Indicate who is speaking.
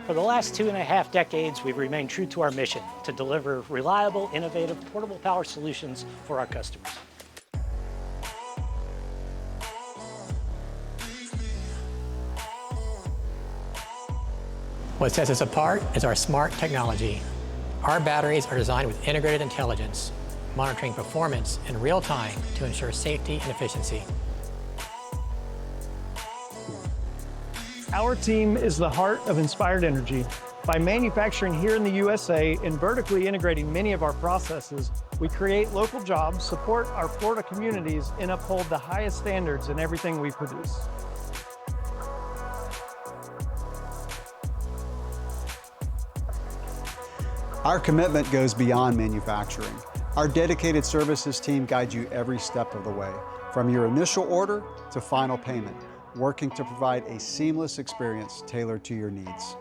Speaker 1: For the last 2.5 decades, we've remained true to our mission to deliver reliable, innovative, portable power solutions for our customers.
Speaker 2: What sets us apart is our smart technology. Our batteries are designed with integrated intelligence, monitoring performance in real time to ensure safety and efficiency.
Speaker 3: Our team is the heart of Inspired Energy. By manufacturing here in the USA and vertically integrating many of our processes, we create local jobs, support our Florida communities, and uphold the highest standards in everything we produce.
Speaker 4: Our commitment goes beyond manufacturing. Our dedicated services team guides you every step of the way, from your initial order to final payment, working to provide a seamless experience tailored to your needs.